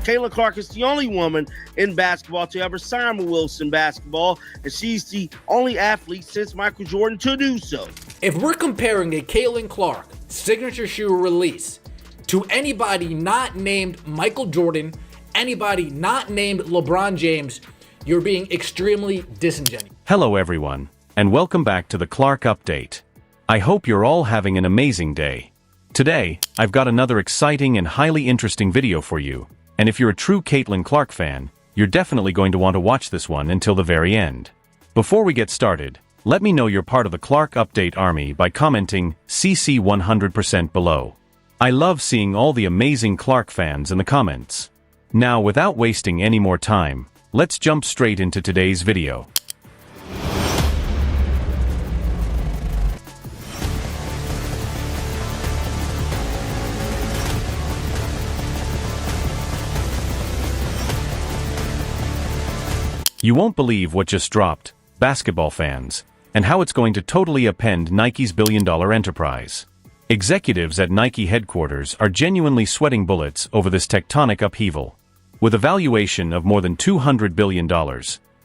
Caitlin Clark is the only woman in basketball to ever sign with Wilson Basketball, and she's the only athlete since Michael Jordan to do so. If we're comparing a Caitlin Clark signature shoe release to anybody not named Michael Jordan, anybody not named LeBron James, you're being extremely disingenuous. Hello everyone, and welcome back to the Clark Update. I hope you're all having an amazing day. Today, I've got another exciting and highly interesting video for you, and if you're a true Caitlin Clark fan, you're definitely going to want to watch this one until the very end. Before we get started, let me know you're part of the Clark Update army by commenting CC 100% below. I love seeing all the amazing Clark fans in the comments. Now, without wasting any more time, let's jump straight into today's video. You won't believe what just dropped, basketball fans, and how it's going to totally upend Nike's billion-dollar enterprise. Executives at Nike headquarters are genuinely sweating bullets over this tectonic upheaval. With a valuation of more than $200 billion,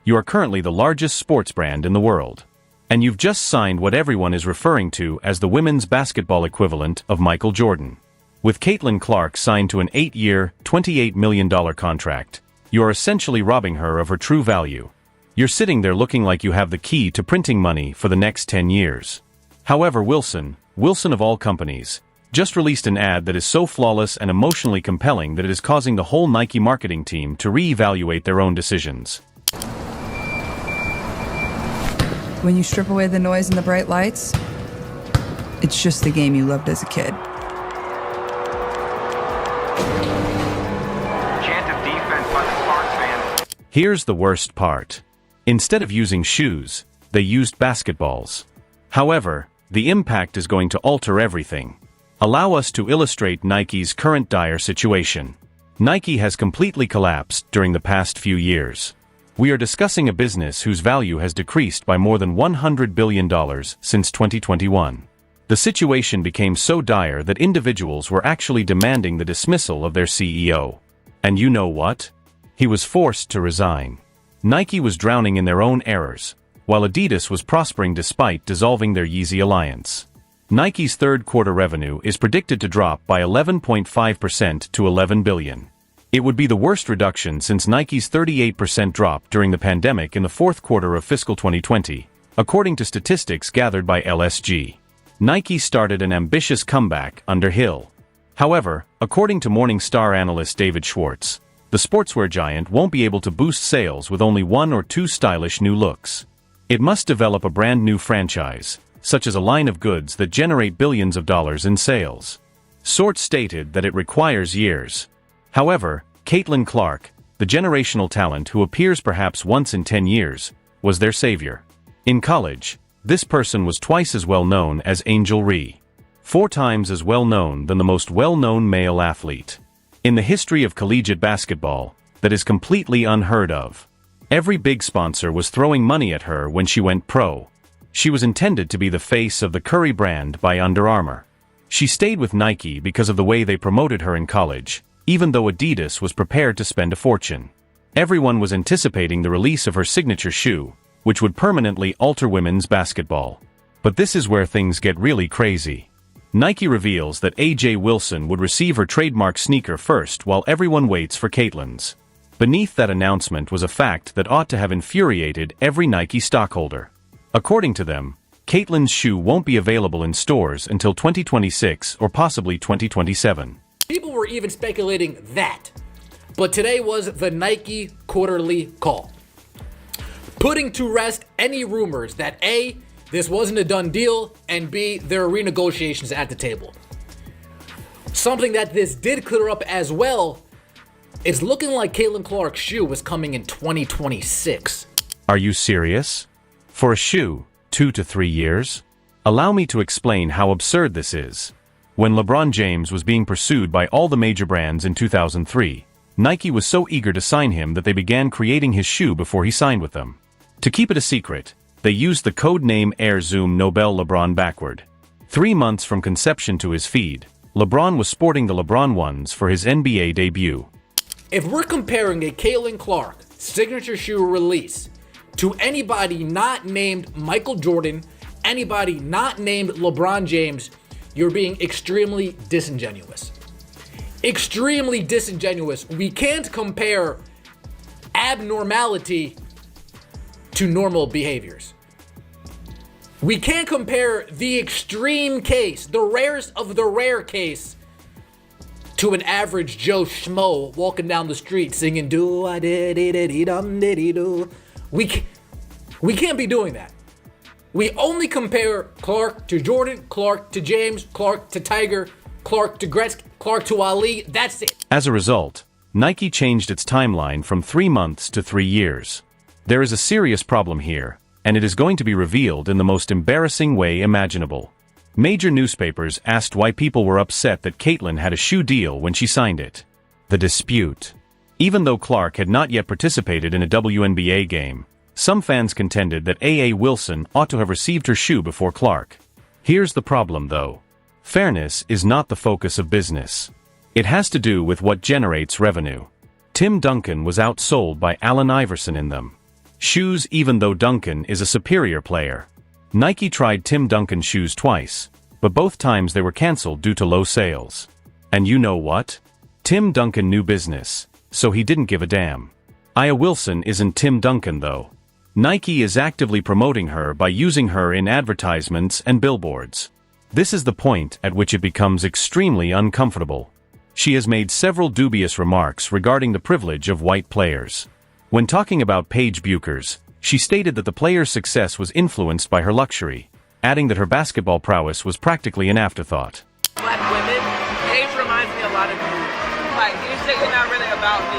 you are currently the largest sports brand in the world. And you've just signed what everyone is referring to as the women's basketball equivalent of Michael Jordan. With Caitlin Clark signed to an 8-year, $28 million contract, you are essentially robbing her of her true value. You're sitting there looking like you have the key to printing money for the next 10 years. However, Wilson of all companies, just released an ad that is so flawless and emotionally compelling that it is causing the whole Nike marketing team to reevaluate their own decisions. When you strip away the noise and the bright lights, it's just the game you loved as a kid. Chant of defense by the Sparks fans. Here's the worst part. Instead of using shoes, they used basketballs. However, the impact is going to alter everything. Allow us to illustrate Nike's current dire situation. Nike has completely collapsed during the past few years. We are discussing a business whose value has decreased by more than $100 billion since 2021. The situation became so dire that individuals were actually demanding the dismissal of their CEO. And you know what? He was forced to resign. Nike was drowning in their own errors, while Adidas was prospering despite dissolving their Yeezy alliance. Nike's third-quarter revenue is predicted to drop by 11.5% to $11 billion. It would be the worst reduction since Nike's 38% drop during the pandemic in the fourth quarter of fiscal 2020, according to statistics gathered by LSG. Nike started an ambitious comeback under Hill. However, according to Morningstar analyst David Schwartz, the sportswear giant won't be able to boost sales with only one or two stylish new looks. It must develop a brand new franchise, such as a line of goods that generate billions of dollars in sales. Schwartz stated that it requires years. However, Caitlin Clark, the generational talent who appears perhaps once in 10 years, was their savior. In college, this person was twice as well known as Angel Ree. 4 times as well known than the most well-known male athlete in the history of collegiate basketball, that is completely unheard of. Every big sponsor was throwing money at her when she went pro. She was intended to be the face of the Curry brand by Under Armour. She stayed with Nike because of the way they promoted her in college, even though Adidas was prepared to spend a fortune. Everyone was anticipating the release of her signature shoe, which would permanently alter women's basketball. But this is where things get really crazy. Nike reveals that AJ Wilson would receive her trademark sneaker first while everyone waits for Caitlin's. Beneath that announcement was a fact that ought to have infuriated every Nike stockholder. According to them, Caitlin's shoe won't be available in stores until 2026 or possibly 2027. People were even speculating that. But today was the Nike quarterly call, putting to rest any rumors that A, this wasn't a done deal, and B, there are renegotiations at the table. Something that this did clear up as well, it's looking like Caitlin Clark's shoe is coming in 2026. Are you serious? For a shoe, 2 to 3 years? Allow me to explain how absurd this is. When LeBron James was being pursued by all the major brands in 2003, Nike was so eager to sign him that they began creating his shoe before he signed with them. To keep it a secret, they used the code name Air Zoom Nobel LeBron backward. 3 months from conception to his feed, LeBron was sporting the LeBron ones for his NBA debut. If we're comparing a Caitlin Clark signature shoe release to anybody not named Michael Jordan, anybody not named LeBron James, you're being extremely disingenuous. Extremely disingenuous. We can't compare abnormality to normal behaviors. We can't compare the extreme case, the rarest of the rare case, to an average Joe Schmo walking down the street singing do I did it dum diddy do. We can't be doing that. We only compare Clark to Jordan, Clark to James, Clark to Tiger, Clark to Gretzky, Clark to Ali. That's it. As a result, Nike changed its timeline from 3 months to 3 years. There is a serious problem here, and it is going to be revealed in the most embarrassing way imaginable. Major newspapers asked why people were upset that Caitlin had a shoe deal when she signed it. The dispute. Even though Clark had not yet participated in a WNBA game, some fans contended that A.A. Wilson ought to have received her shoe before Clark. Here's the problem though. Fairness is not the focus of business. It has to do with what generates revenue. Tim Duncan was outsold by Allen Iverson in them. Shoes, even though Duncan is a superior player. Nike tried Tim Duncan's shoes twice, but both times they were cancelled due to low sales. And you know what? Tim Duncan knew business, so he didn't give a damn. Aya Wilson isn't Tim Duncan though. Nike is actively promoting her by using her in advertisements and billboards. This is the point at which it becomes extremely uncomfortable. She has made several dubious remarks regarding the privilege of white players. When talking about Paige Buchers, she stated that the player's success was influenced by her luxury, adding that her basketball prowess was practically an afterthought. Black women, Paige reminds me a lot of you. Like, you say you're not really about me,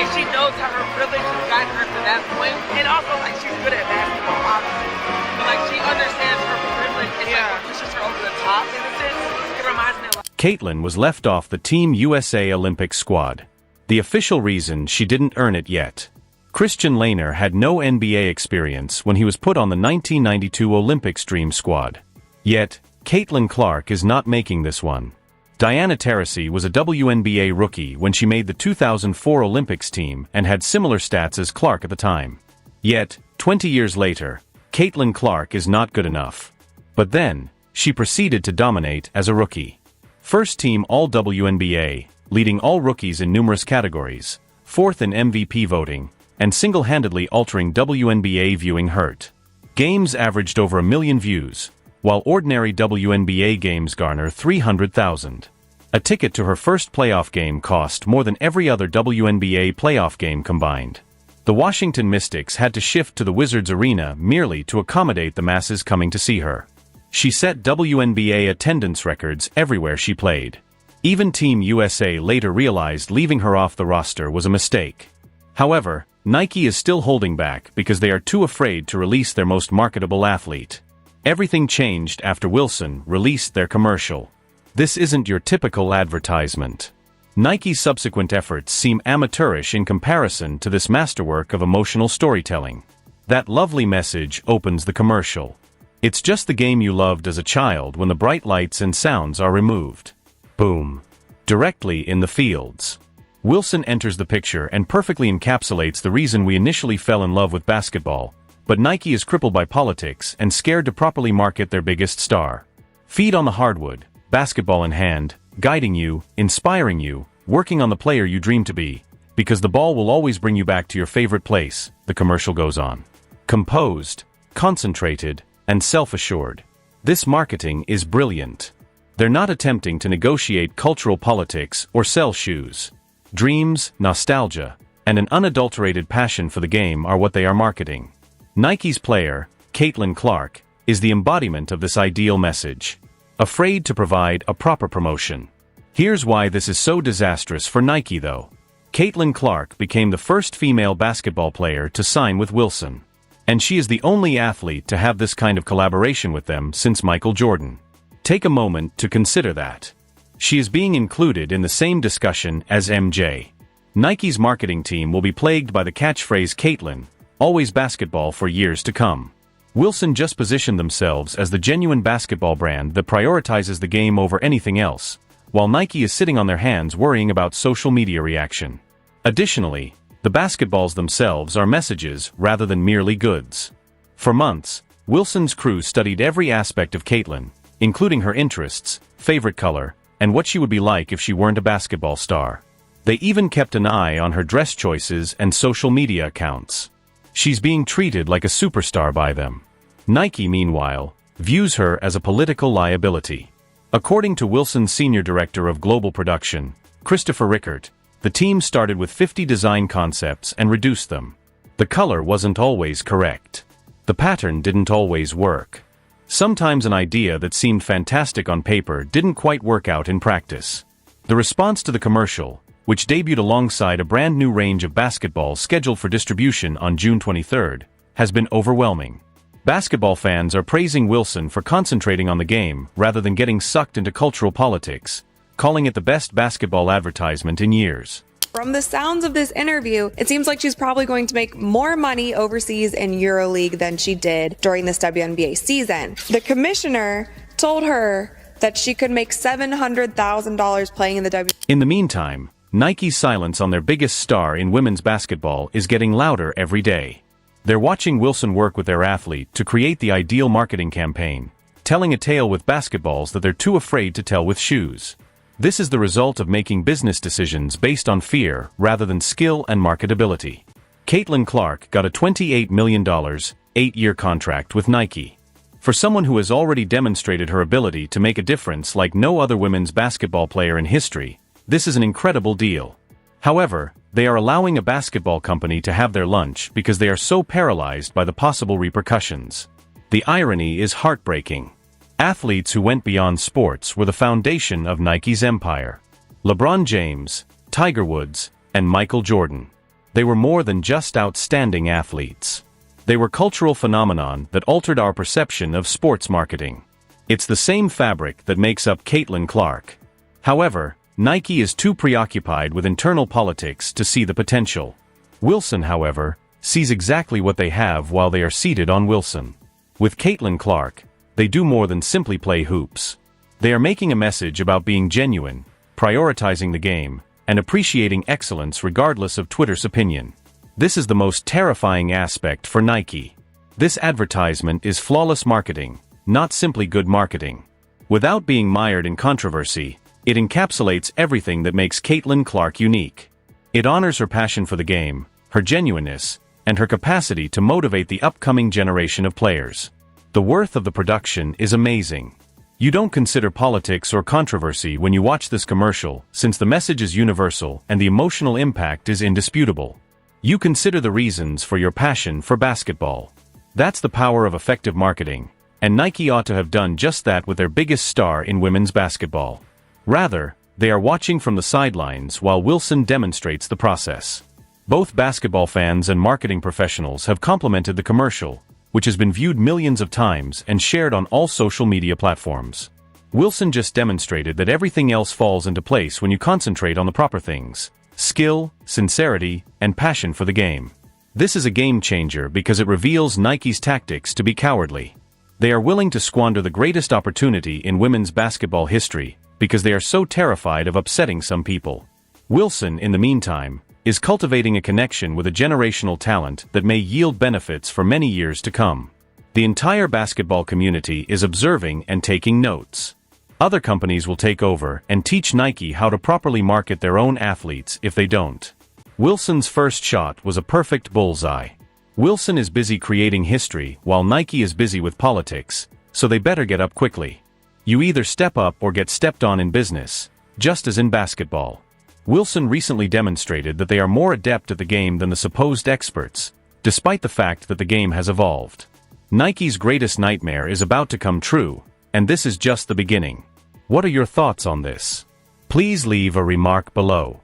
and she knows how her privilege has gotten her to that point, and also, like, she's good at basketball, obviously. But, like, she understands her privilege, and like, what pushes her over the top, in a sense. It reminds me a lot. Caitlin was left off the Team USA Olympic squad. The official reason she didn't earn it yet. Christian Laettner had no NBA experience when he was put on the 1992 Olympics Dream squad. Yet, Caitlin Clark is not making this one. Diana Taurasi was a WNBA rookie when she made the 2004 Olympics team and had similar stats as Clark at the time. Yet, 20 years later, Caitlin Clark is not good enough. But then, she proceeded to dominate as a rookie. First team All-WNBA, leading all rookies in numerous categories, fourth in MVP voting, and single-handedly altering WNBA viewing hurt. Games averaged over 1 million views, while ordinary WNBA games garner 300,000. A ticket to her first playoff game cost more than every other WNBA playoff game combined. The Washington Mystics had to shift to the Wizards arena merely to accommodate the masses coming to see her. She set WNBA attendance records everywhere she played. Even Team USA later realized leaving her off the roster was a mistake. However, Nike is still holding back because they are too afraid to release their most marketable athlete. Everything changed after Wilson released their commercial. This isn't your typical advertisement. Nike's subsequent efforts seem amateurish in comparison to this masterwork of emotional storytelling. That lovely message opens the commercial. It's just the game you loved as a child when the bright lights and sounds are removed. Boom. Directly in the fields. Wilson enters the picture and perfectly encapsulates the reason we initially fell in love with basketball, but Nike is crippled by politics and scared to properly market their biggest star. Feet on the hardwood, basketball in hand, guiding you, inspiring you, working on the player you dream to be, because the ball will always bring you back to your favorite place, the commercial goes on. Composed, concentrated, and self-assured. This marketing is brilliant. They're not attempting to negotiate cultural politics or sell shoes. Dreams, nostalgia, and an unadulterated passion for the game are what they are marketing. Nike's player, Caitlin Clark, is the embodiment of this ideal message. Afraid to provide a proper promotion. Here's why this is so disastrous for Nike though. Caitlin Clark became the first female basketball player to sign with Wilson. And she is the only athlete to have this kind of collaboration with them since Michael Jordan. Take a moment to consider that. She is being included in the same discussion as MJ. Nike's marketing team will be plagued by the catchphrase Caitlin, always basketball for years to come. Wilson just positioned themselves as the genuine basketball brand that prioritizes the game over anything else, while Nike is sitting on their hands worrying about social media reaction. Additionally, the basketballs themselves are messages rather than merely goods. For months, Wilson's crew studied every aspect of Caitlyn, including her interests, favorite color, and what she would be like if she weren't a basketball star. They even kept an eye on her dress choices and social media accounts. She's being treated like a superstar by them. Nike, meanwhile, views her as a political liability. According to Wilson's senior director of global production, Christopher Rickert, the team started with 50 design concepts and reduced them. The color wasn't always correct. The pattern didn't always work. Sometimes an idea that seemed fantastic on paper didn't quite work out in practice. The response to the commercial, which debuted alongside a brand new range of basketballs scheduled for distribution on June 23rd, has been overwhelming. Basketball fans are praising Wilson for concentrating on the game rather than getting sucked into cultural politics, calling it the best basketball advertisement in years. From the sounds of this interview, it seems like she's probably going to make more money overseas in EuroLeague than she did during this WNBA season. The commissioner told her that she could make $700,000 playing in the WNBA. In the meantime, Nike's silence on their biggest star in women's basketball is getting louder every day. They're watching Wilson work with their athlete to create the ideal marketing campaign, telling a tale with basketballs that they're too afraid to tell with shoes. This is the result of making business decisions based on fear rather than skill and marketability. Caitlyn Clark got a $28 million, 8-year contract with Nike. For someone who has already demonstrated her ability to make a difference like no other women's basketball player in history, this is an incredible deal. However, they are allowing a basketball company to have their lunch because they are so paralyzed by the possible repercussions. The irony is heartbreaking. Athletes who went beyond sports were the foundation of Nike's empire. LeBron James, Tiger Woods, and Michael Jordan. They were more than just outstanding athletes. They were cultural phenomenon that altered our perception of sports marketing. It's the same fabric that makes up Caitlyn Clark. However, Nike is too preoccupied with internal politics to see the potential. Wilson, however, sees exactly what they have while they are seated on Wilson. With Caitlyn Clark, they do more than simply play hoops. They are making a message about being genuine, prioritizing the game, and appreciating excellence regardless of Twitter's opinion. This is the most terrifying aspect for Nike. This advertisement is flawless marketing, not simply good marketing. Without being mired in controversy, it encapsulates everything that makes Caitlyn Clark unique. It honors her passion for the game, her genuineness, and her capacity to motivate the upcoming generation of players. The worth of the production is amazing. You don't consider politics or controversy when you watch this commercial, since the message is universal and the emotional impact is indisputable. You consider the reasons for your passion for basketball. That's the power of effective marketing, and Nike ought to have done just that with their biggest star in women's basketball. Rather, they are watching from the sidelines while Wilson demonstrates the process. Both basketball fans and marketing professionals have complimented the commercial, which has been viewed millions of times and shared on all social media platforms. Wilson just demonstrated that everything else falls into place when you concentrate on the proper things: skill, sincerity, and passion for the game. This is a game changer because it reveals Nike's tactics to be cowardly. They are willing to squander the greatest opportunity in women's basketball history because they are so terrified of upsetting some people. Wilson, in the meantime, is cultivating a connection with a generational talent that may yield benefits for many years to come. The entire basketball community is observing and taking notes. Other companies will take over and teach Nike how to properly market their own athletes if they don't. Wilson's first shot was a perfect bullseye. Wilson is busy creating history while Nike is busy with politics, so they better get up quickly. You either step up or get stepped on in business, just as in basketball. Wilson recently demonstrated that they are more adept at the game than the supposed experts, despite the fact that the game has evolved. Nike's greatest nightmare is about to come true, and this is just the beginning. What are your thoughts on this? Please leave a remark below.